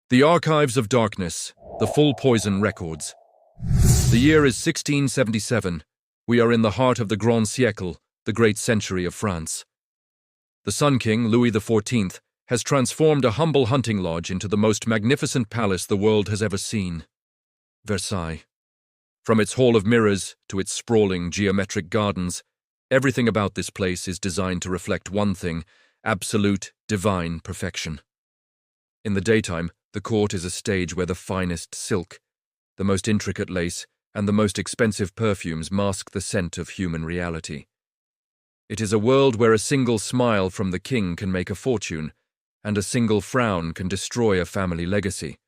The Archives of Darkness, the full Poison records. The year is 1677. We are in the heart of the Grand Siècle, the great century of France. The Sun King, Louis XIV, has transformed a humble hunting lodge into the most magnificent palace the world has ever seen. Versailles. From its hall of mirrors to its sprawling geometric gardens, everything about this place is designed to reflect one thing: absolute, divine perfection. In the daytime, the court is a stage where the finest silk, the most intricate lace, and the most expensive perfumes mask the scent of human reality. It is a world where a single smile from the king can make a fortune, and a single frown can destroy a family legacy.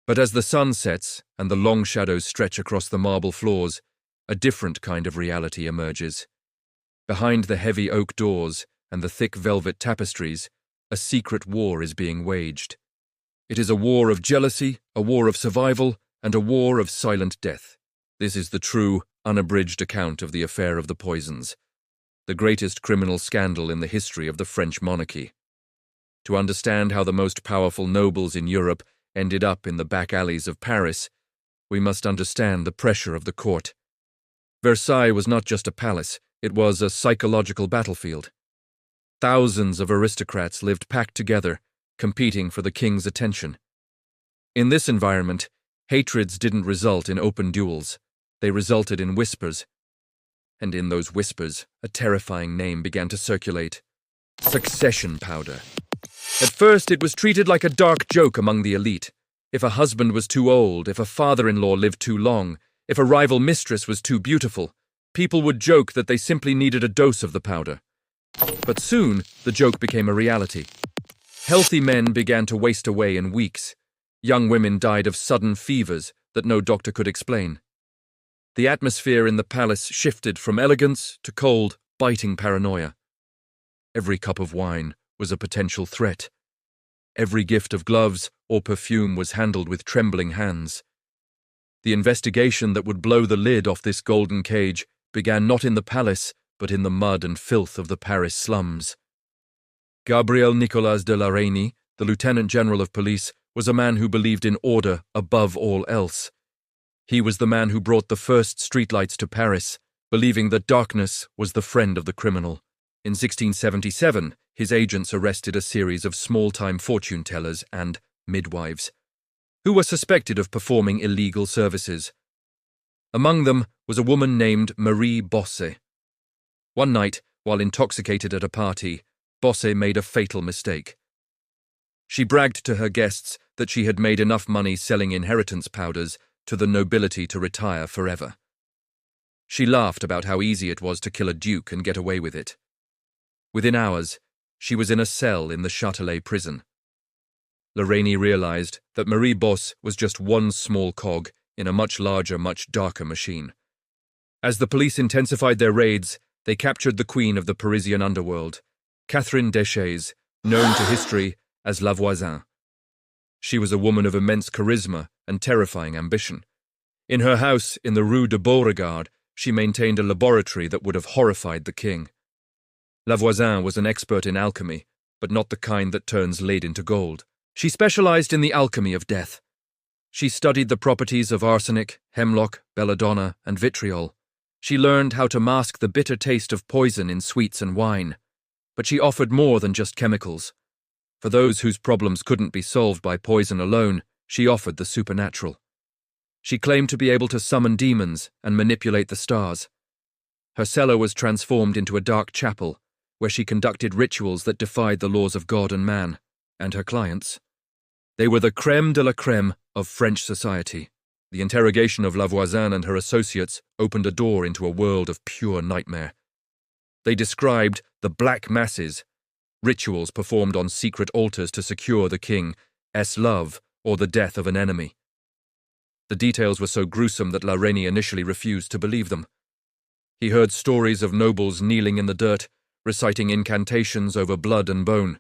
But as the sun sets and the long shadows stretch across the marble floors, a different kind of reality emerges. Behind the heavy oak doors and the thick velvet tapestries, a secret war is being waged. It is a war of jealousy, a war of survival, and a war of silent death. This is the true, unabridged account of the affair of the poisons, the greatest criminal scandal in the history of the French monarchy. To understand how the most powerful nobles in Europe ended up in the back alleys of Paris, we must understand the pressure of the court. Versailles was not just a palace, it was a psychological battlefield. Thousands of aristocrats lived packed together, competing for the king's attention. In this environment, hatreds didn't result in open duels, they resulted in whispers. And in those whispers, a terrifying name began to circulate: succession powder. At first, it was treated like a dark joke among the elite. If a husband was too old, if a father-in-law lived too long, if a rival mistress was too beautiful, people would joke that they simply needed a dose of the powder. But soon, the joke became a reality. Healthy men began to waste away in weeks. Young women died of sudden fevers that no doctor could explain. The atmosphere in the palace shifted from elegance to cold, biting paranoia. Every cup of wine was a potential threat. Every gift of gloves or perfume was handled with trembling hands. The investigation that would blow the lid off this golden cage began not in the palace, but in the mud and filth of the Paris slums. Gabriel Nicolas de la Reynie, the Lieutenant General of Police, was a man who believed in order above all else. He was the man who brought the first streetlights to Paris, believing that darkness was the friend of the criminal. In 1677, his agents arrested a series of small-time fortune-tellers and midwives, who were suspected of performing illegal services. Among them was a woman named Marie Bosse. One night, while intoxicated at a party, Bosse made a fatal mistake. She bragged to her guests that she had made enough money selling inheritance powders to the nobility to retire forever. She laughed about how easy it was to kill a duke and get away with it. Within hours, she was in a cell in the Châtelet prison. Reynie realized that Marie Bosse was just one small cog in a much larger, much darker machine. As the police intensified their raids, they captured the queen of the Parisian underworld, Catherine Deschaise, known to history as La Voisin. She was a woman of immense charisma and terrifying ambition. In her house in the Rue de Beauregard, she maintained a laboratory that would have horrified the king. La Voisin was an expert in alchemy, but not the kind that turns lead into gold. She specialized in the alchemy of death. She studied the properties of arsenic, hemlock, belladonna, and vitriol. She learned how to mask the bitter taste of poison in sweets and wine. But she offered more than just chemicals. For those whose problems couldn't be solved by poison alone, she offered the supernatural. She claimed to be able to summon demons and manipulate the stars. Her cellar was transformed into a dark chapel, where she conducted rituals that defied the laws of God and man, and her clients. They were the crème de la crème of French society. The interrogation of La Voisin and her associates opened a door into a world of pure nightmare. They described the Black Masses, rituals performed on secret altars to secure the king's love or the death of an enemy. The details were so gruesome that Reynie initially refused to believe them. He heard stories of nobles kneeling in the dirt, reciting incantations over blood and bone.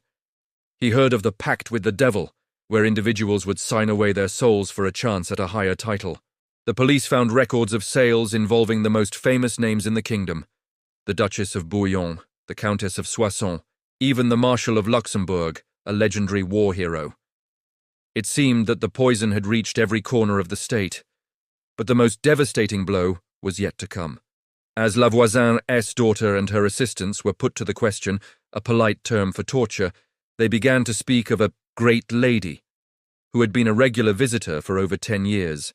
He heard of the pact with the devil, where individuals would sign away their souls for a chance at a higher title. The police found records of sales involving the most famous names in the kingdom: the Duchess of Bouillon, the Countess of Soissons, even the Marshal of Luxembourg, a legendary war hero. It seemed that the poison had reached every corner of the state. But the most devastating blow was yet to come. As La Voisin's daughter and her assistants were put to the question, a polite term for torture, they began to speak of a great lady who had been a regular visitor for over 10 years.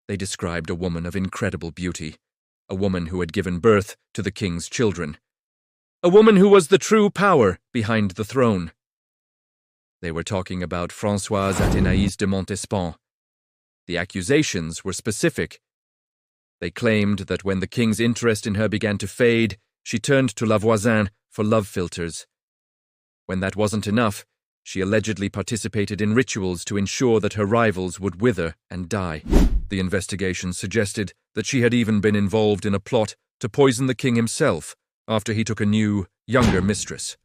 They described a woman of incredible beauty, a woman who had given birth to the king's children, a woman who was the true power behind the throne. They were talking about Françoise Athénaïs de Montespan. The accusations were specific. They claimed that when the king's interest in her began to fade, she turned to La Voisin for love philters. When that wasn't enough, she allegedly participated in rituals to ensure that her rivals would wither and die. The investigation suggested that she had even been involved in a plot to poison the king himself after he took a new, younger mistress.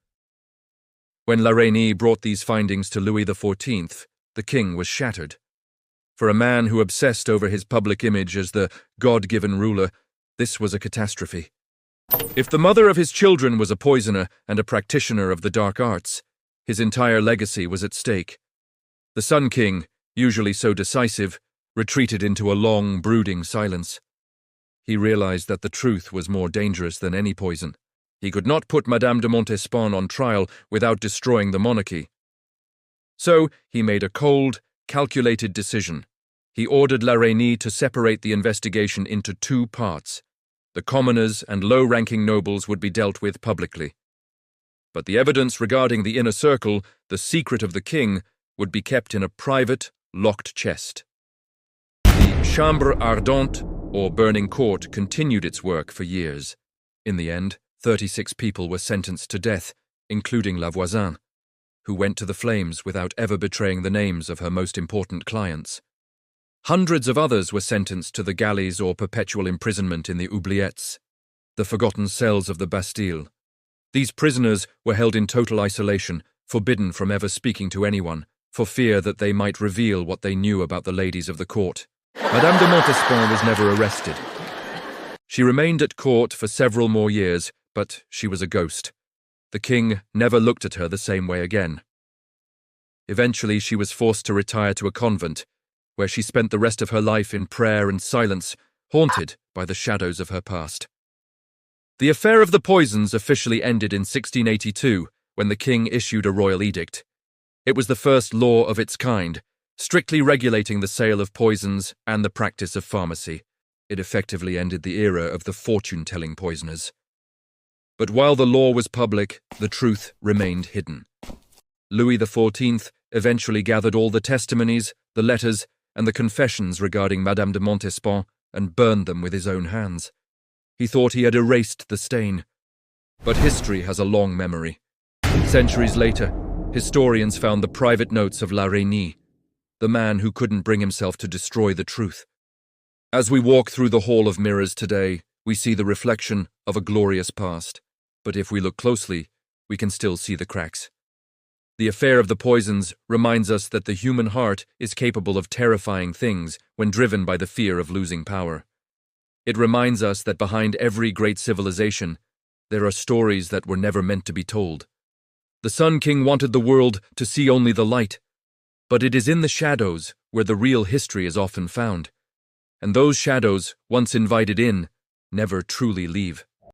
When Reynie brought these findings to Louis XIV, the king was shattered. For a man who obsessed over his public image as the God-given ruler, this was a catastrophe. If the mother of his children was a poisoner and a practitioner of the dark arts, his entire legacy was at stake. The Sun King, usually so decisive, retreated into a long, brooding silence. He realized that the truth was more dangerous than any poison. He could not put Madame de Montespan on trial without destroying the monarchy. So he made a cold, calculated decision. He ordered Reynie to separate the investigation into 2 parts. The commoners and low-ranking nobles would be dealt with publicly. But the evidence regarding the inner circle, the secret of the king, would be kept in a private, locked chest. The Chambre Ardente, or burning court, continued its work for years. In the end, 36 people were sentenced to death, including La Voisin, who went to the flames without ever betraying the names of her most important clients. Hundreds of others were sentenced to the galleys or perpetual imprisonment in the oubliettes, the forgotten cells of the Bastille. These prisoners were held in total isolation, forbidden from ever speaking to anyone, for fear that they might reveal what they knew about the ladies of the court. Madame de Montespan was never arrested. She remained at court for several more years, but she was a ghost. The king never looked at her the same way again. Eventually, she was forced to retire to a convent, where she spent the rest of her life in prayer and silence, haunted by the shadows of her past. The affair of the poisons officially ended in 1682, when the king issued a royal edict. It was the first law of its kind, strictly regulating the sale of poisons and the practice of pharmacy. It effectively ended the era of the fortune-telling poisoners. But while the law was public, the truth remained hidden. Louis XIV eventually gathered all the testimonies, the letters, and the confessions regarding Madame de Montespan and burned them with his own hands. He thought he had erased the stain. But history has a long memory. Centuries later, historians found the private notes of Reynie, the man who couldn't bring himself to destroy the truth. As we walk through the Hall of Mirrors today, we see the reflection of a glorious past. But if we look closely, we can still see the cracks. The affair of the poisons reminds us that the human heart is capable of terrifying things when driven by the fear of losing power. It reminds us that behind every great civilization, there are stories that were never meant to be told. The Sun King wanted the world to see only the light, but it is in the shadows where the real history is often found. And those shadows, once invited in, never truly leave.